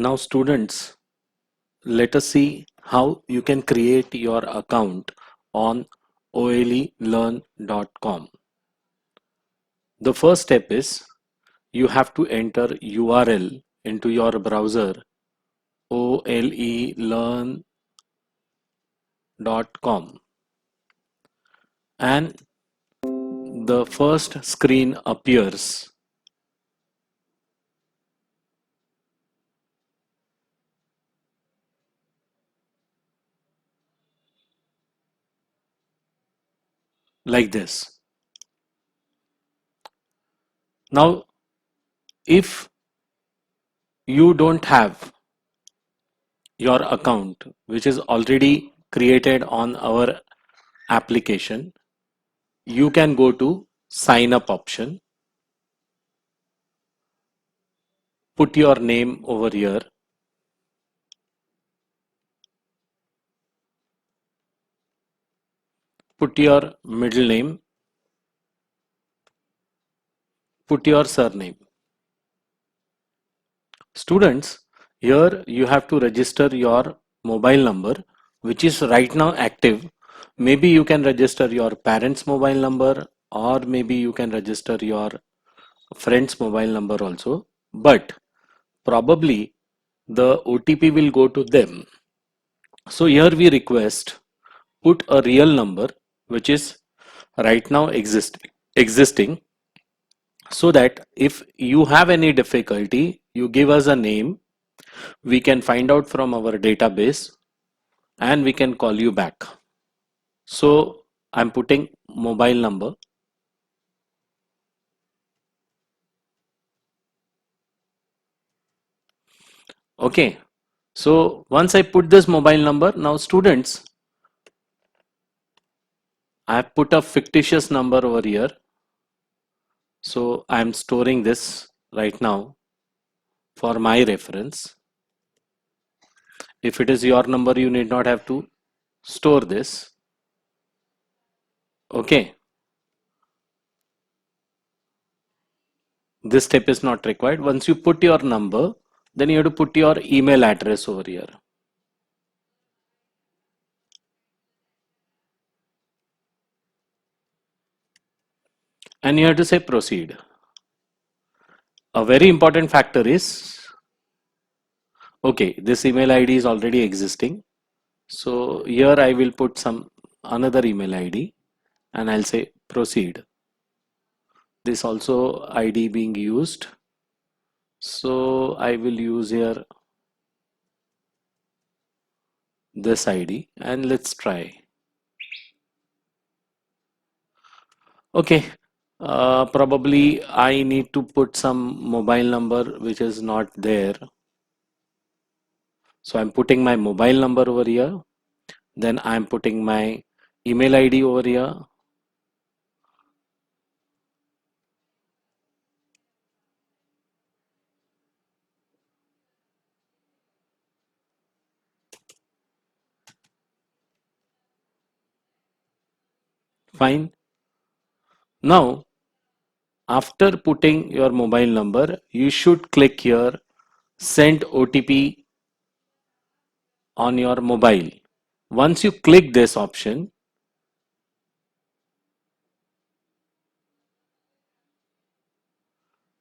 Now students, let us see how you can create your account on olelearn.com. The first step is you have to enter URL into your browser olelearn.com, and the first screen appears like this. Now if you don't have your account which is already created on our application, you can go to sign up option, put your name over here, put your middle name, put your surname. Students, here you have to register your mobile number which is right now active. Maybe you can register your parents' mobile number, or maybe you can register your friend's mobile number also, but probably the OTP will go to them. So here we request put a real number which is right now existing, so that if you have any difficulty, you give us a name, we can find out from our database and we can call you back. So I'm putting mobile number. Okay, so once I put this mobile number, now students, I have put a fictitious number over here. So I'm storing this right now for my reference. If it is your number, you need not have to store this. Okay, this step is not required. Once you put your number, then you have to put your email address over here. And you have to say proceed. A very important factor is, okay, this email ID is already existing. So here I will put some another email ID and I'll say proceed. This also ID being used. So I will use here this ID and let's try. Okay, probably I need to put some mobile number which is not there. So I'm putting my mobile number over here. Then I'm putting my email ID over here. Fine. Now, after putting your mobile number, you should click here send OTP on your mobile. Once you click this option,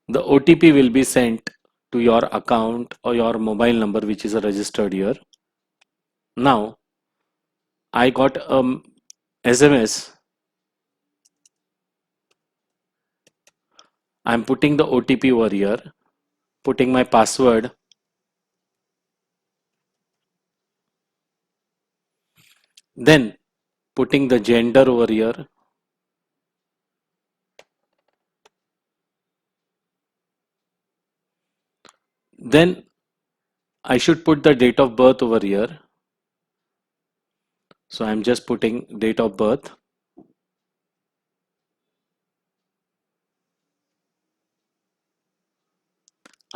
the OTP will be sent to your account or your mobile number which is registered here. Now, I got a SMS. I'm putting the OTP over here, putting my password. Then putting the gender over here. Then I should put the date of birth over here. So I'm just putting date of birth.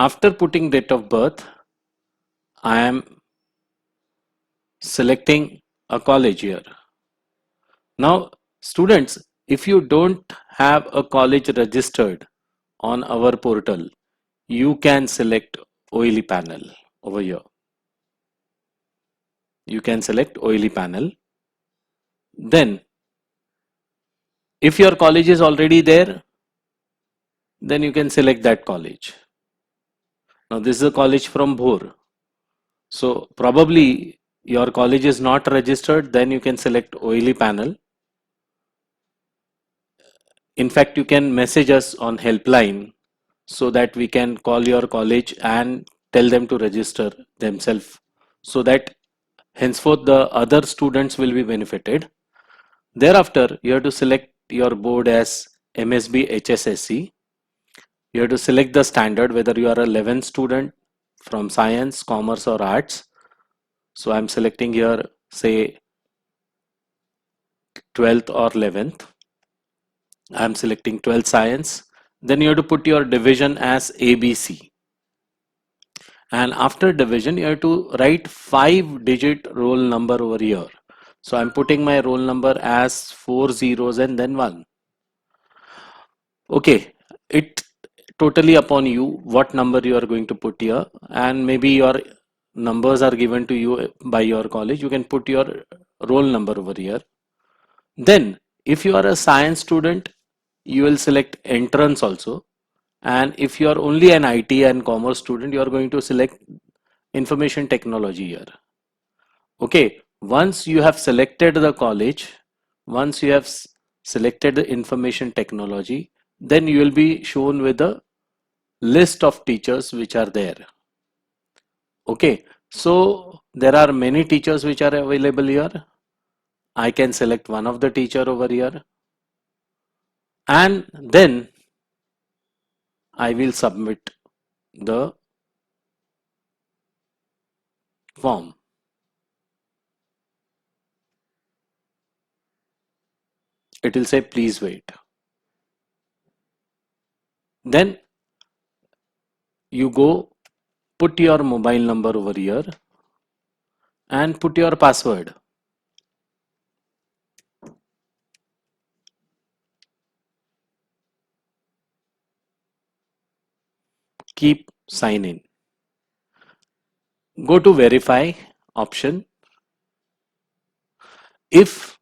After putting date of birth, I am selecting a college here. Now, students, if you don't have a college registered on our portal, you can select OLE panel. over here. You can select OLE panel. Then if your college is already there, then you can select that college. Now this is a college from Bhor. So probably your college is not registered, then you can select OLE panel. In fact, you can message us on helpline so that we can call your college and tell them to register themselves, so that henceforth the other students will be benefited. Thereafter, you have to select your board as MSB HSSC. You have to select the standard, whether you are a 11th student from science, commerce or arts. So I'm selecting here, say 12th or 11th. I'm selecting 12th science. Then you have to put your division as ABC. And after division, you have to write 5-digit roll number over here. So I'm putting my roll number as 4 zeros and then 1. Okay, it totally upon you what number you are going to put here, and maybe your numbers are given to you by your college. You can put your roll number over here. Then if you are a science student, you will select entrance also, and if you are only an IT and commerce student, you are going to select information technology here. Okay, once you have selected the college, once you have selected the information technology, then you will be shown with the list of teachers which are there. Okay, so there are many teachers which are available here. I can select one of the teacher over here, and then I will submit the form. It will say please wait. Then you go put your mobile number over here and put your password. Keep sign in. Go to verify option. If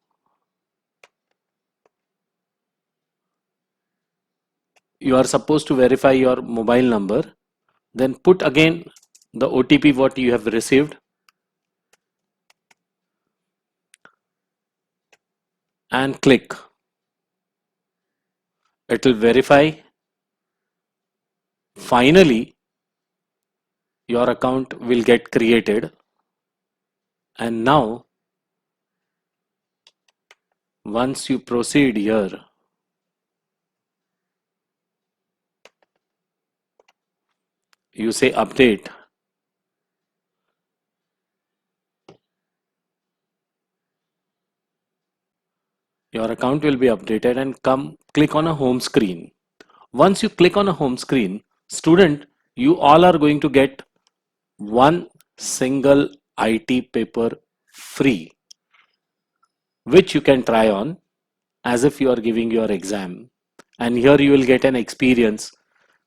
you are supposed to verify your mobile number, then put again the OTP what you have received and click. It will verify. Finally, your account will get created, and now once you proceed here, you say update. Your account will be updated, and click on a home screen. Once you click on a home screen, student, you all are going to get one single IT paper free, which you can try on as if you are giving your exam. And here you will get an experience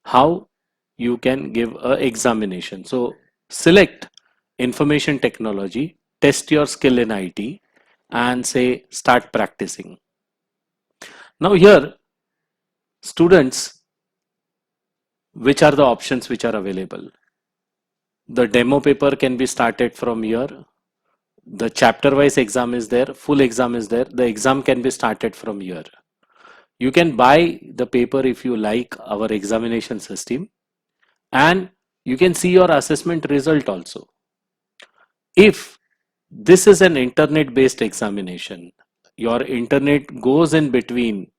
how you can give a examination. So select information technology, test your skill in IT, and say start practicing. Now here, students, which are the options which are available? The demo paper can be started from here. The chapter wise exam is there, full exam is there. The exam can be started from here. You can buy the paper if you like our examination system, and you can see your assessment result also. If this is an internet based examination, your internet goes in between,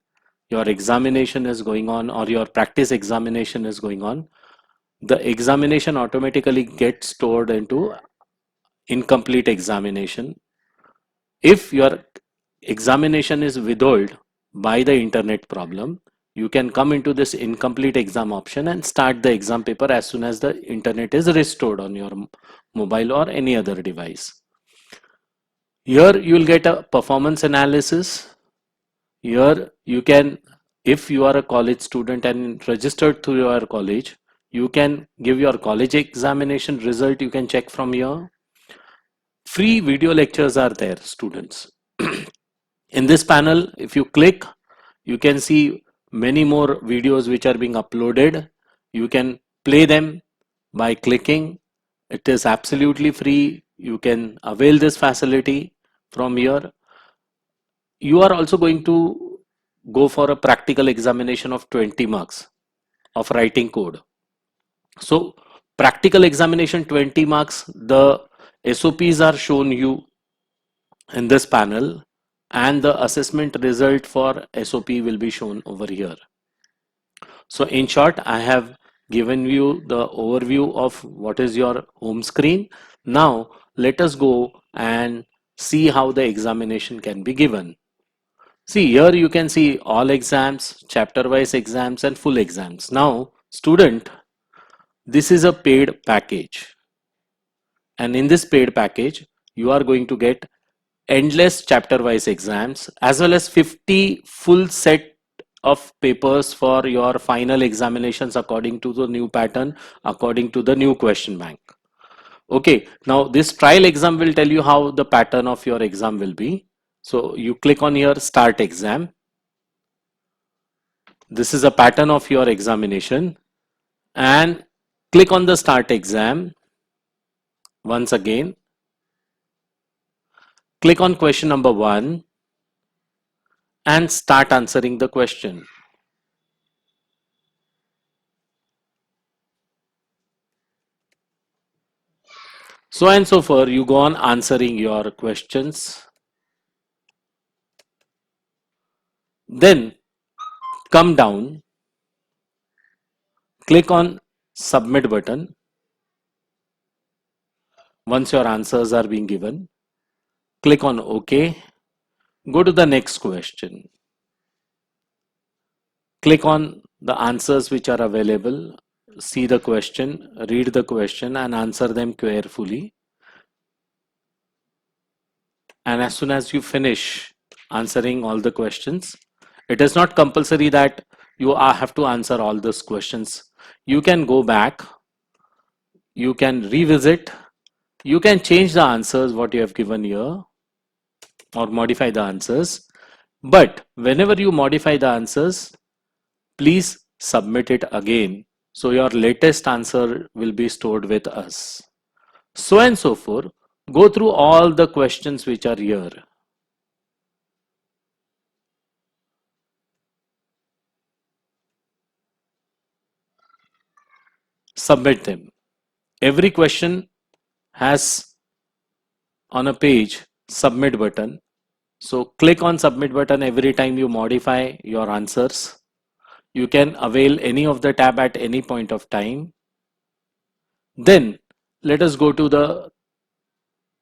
your examination is going on or your practice examination is going on, the examination automatically gets stored into incomplete examination. If your examination is withheld by the internet problem, you can come into this incomplete exam option and start the exam paper as soon as the internet is restored on your mobile or any other device. Here you will get a performance analysis. Here you can, if you are a college student and registered through your college, You can give your college examination result, you can check from here. Free video lectures are there, students. In this panel, if you click, you can see many more videos which are being uploaded. You can play them by clicking. It is absolutely free. You can avail this facility from here. You are also going to go for a practical examination of 20 marks of writing code. So practical examination 20 marks, the SOPs are shown you in this panel, and the assessment result for SOP will be shown over here. So in short, I have given you the overview of what is your home screen. Now let us go and see how the examination can be given. See, here you can see all exams, chapter wise exams and full exams. Now student, this is a paid package, and in this paid package you are going to get endless chapter wise exams as well as 50 full set of papers for your final examinations according to the new pattern, according to the new question bank. Okay, now this trial exam will tell you how the pattern of your exam will be. So you click on here, start exam. This is a pattern of your examination, and click on the start exam. Once again, click on question number 1 and start answering the question. So and so forth, you go on answering your questions. Then come down, click on submit button. Once your answers are being given, click on OK. Go to the next question. Click on the answers which are available. See the question, read the question and answer them carefully. And as soon as you finish answering all the questions, it is not compulsory that you have to answer all those questions. You can go back, you can revisit, you can change the answers what you have given here or modify the answers. But whenever you modify the answers, please submit it again. So your latest answer will be stored with us. So and so forth. Go through all the questions which are here. Submit them. Every question has on a page submit button. So click on submit button every time you modify your answers. You can avail any of the tab at any point of time. Then let us go to the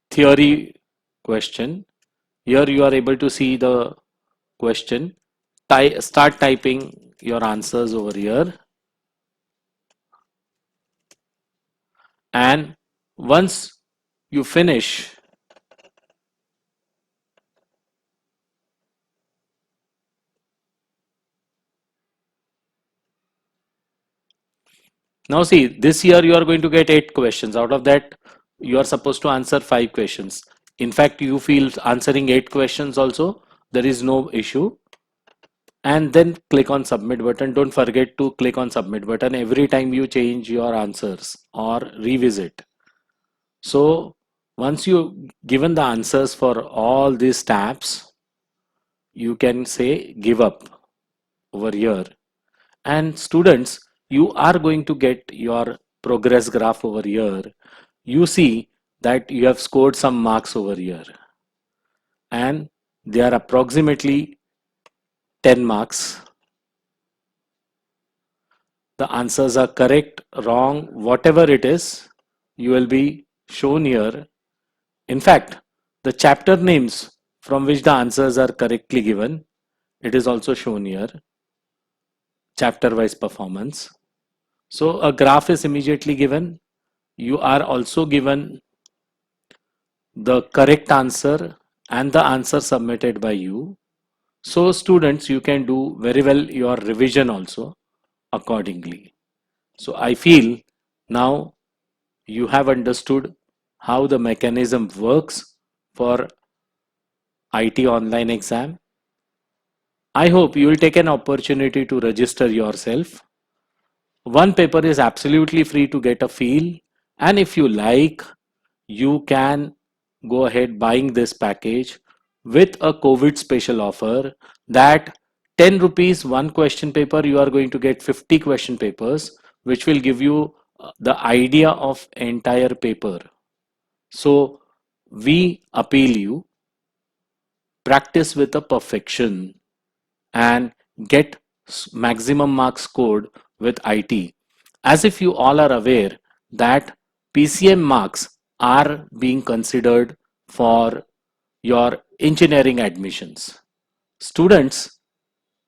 theory question. Here you are able to see the question. Start typing your answers over here. And once you finish, now see, this year you are going to get 8 questions. Out of that, you are supposed to answer 5 questions. In fact, you feel answering 8 questions also, there is no issue. And then click on submit button. Don't forget to click on submit button every time you change your answers or revisit. So once you given the answers for all these tabs, you can say give up over here. And students, you are going to get your progress graph over here. You see that you have scored some marks over here, and they are approximately 10 marks. The answers are correct, wrong, whatever it is, you will be shown here. In fact, the chapter names from which the answers are correctly given, it is also shown here, chapter wise performance. So a graph is immediately given. You are also given the correct answer and the answer submitted by you. So students, you can do very well your revision also accordingly. So I feel now you have understood how the mechanism works for IT online exam. I hope you will take an opportunity to register yourself. One paper is absolutely free to get a feel, and if you like, you can go ahead buying this package with a COVID special offer that 10 rupees one question paper, you are going to get 50 question papers, which will give you the idea of entire paper. So we appeal you, practice with a perfection and get maximum marks scored with IT. As if you all are aware that PCM marks are being considered for your engineering admissions. Students,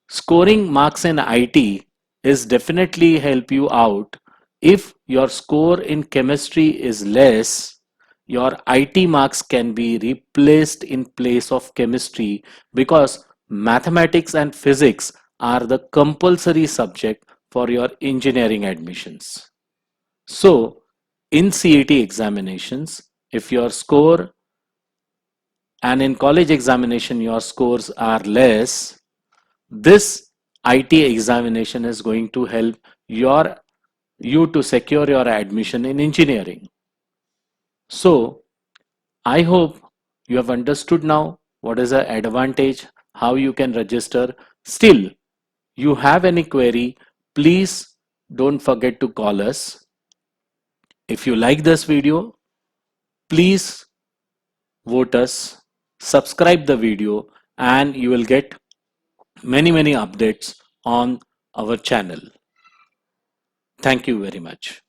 scoring marks in IT is definitely help you out. If your score in chemistry is less, your IT marks can be replaced in place of chemistry because mathematics and physics are the compulsory subject for your engineering admissions. So, in CET examinations, if your score and in college examination your scores are less, this IT examination is going to help you to secure your admission in engineering. So I hope you have understood now what is the advantage, how you can register. Still, you have any query, please don't forget to call us. If you like this video, please vote us, subscribe the video, and you will get many updates on our channel. Thank you very much.